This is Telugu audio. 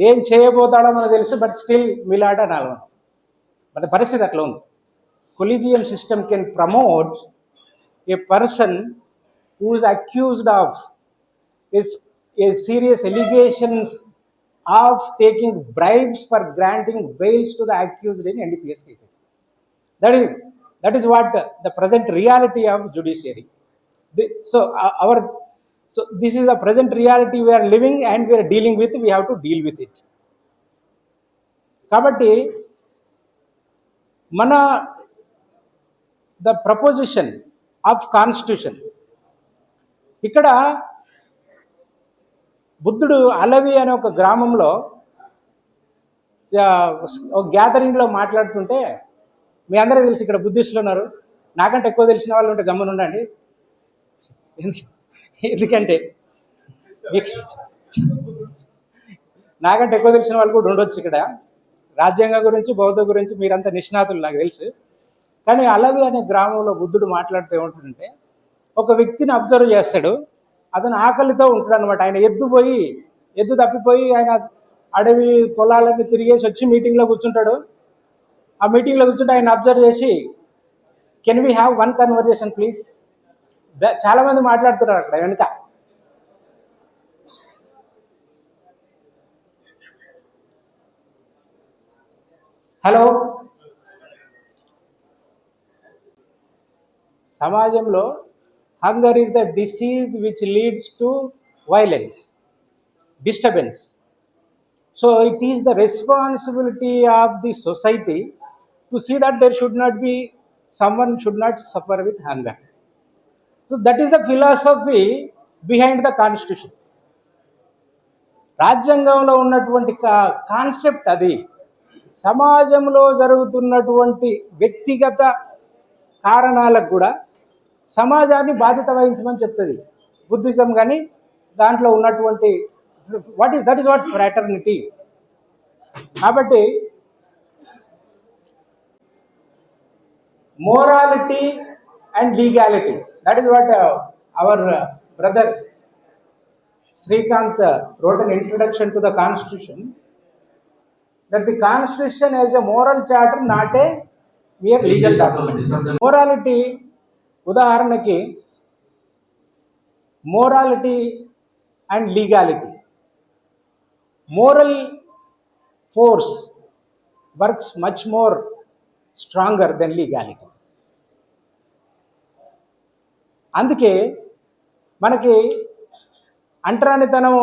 ఏం చేయబోతాడో మనకు తెలుసు, బట్ స్టిల్ మిలాడ్ అనాలి. బట్ పరిస్థితి అట్లా ఉంది. Collegium system can promote A person who is accused of a serious allegations of taking bribes for granting bails to the accused in NDPS cases. That is what the present reality of judiciary. So this is the present reality we are living and we are dealing with. We have to deal with it. Kabatti mana the proposition of constitution ikkada బుద్ధుడు అలవి అనే ఒక గ్రామంలో ఒక గ్యాదరింగ్లో మాట్లాడుతుంటే, మీ అందరూ తెలిసి ఇక్కడ బుద్ధిస్టులు ఉన్నారు, నాకంటే ఎక్కువ తెలిసిన వాళ్ళు ఉంటే గమ్మున ఉండండి. ఎందుకంటే నాకంటే ఎక్కువ తెలిసిన వాళ్ళు కూడా ఉండొచ్చు ఇక్కడ. రాజ్యాంగం గురించి, బౌద్ధ గురించి మీరంతా నిష్ణాతులు నాకు తెలుసు. కానీ అలవి అనే గ్రామంలో బుద్ధుడు మాట్లాడుతూ ఏమంటుందంటే, ఒక వ్యక్తిని అబ్జర్వ్ చేస్తాడు. అతను ఆకలితో ఉంటాడు అనమాట. ఆయన ఎద్దు తప్పిపోయి ఆయన అడవి పొలాలన్నీ తిరిగేసి వచ్చి మీటింగ్లో కూర్చుంటాడు. ఆ మీటింగ్లో కూర్చుంటే ఆయన అబ్జర్వ్ చేసి, can we have one conversation please? చాలామంది మాట్లాడుతున్నారు అక్కడ వెనుక. హలో, సమాజంలో hunger is the disease which leads to violence, disturbance. So it is the responsibility of the society to see that someone should not suffer with hunger. So that is the philosophy behind the constitution. రాజ్యాంగంలో ఉన్నటువంటి కాన్సెప్ట్ అది. సమాజంలో జరుగుతున్నటువంటి వ్యక్తిగత కారణాలకు కూడా సమాజాన్ని బాధ్యత వహించమని చెప్తుంది బుద్ధిజం. కానీ దాంట్లో ఉన్నటువంటి దట్ ఈస్ వాట్ ఫ్రాటర్నిటీ. కాబట్టి morality and legality, that is what our brother Srikanth wrote an introduction to the constitution, that the constitution is a moral charter, not a mere legal document. Morality, ఉదాహరణకి morality and legality. Moral force works much more stronger then legality. అందుకే మనకి అంటరానితనం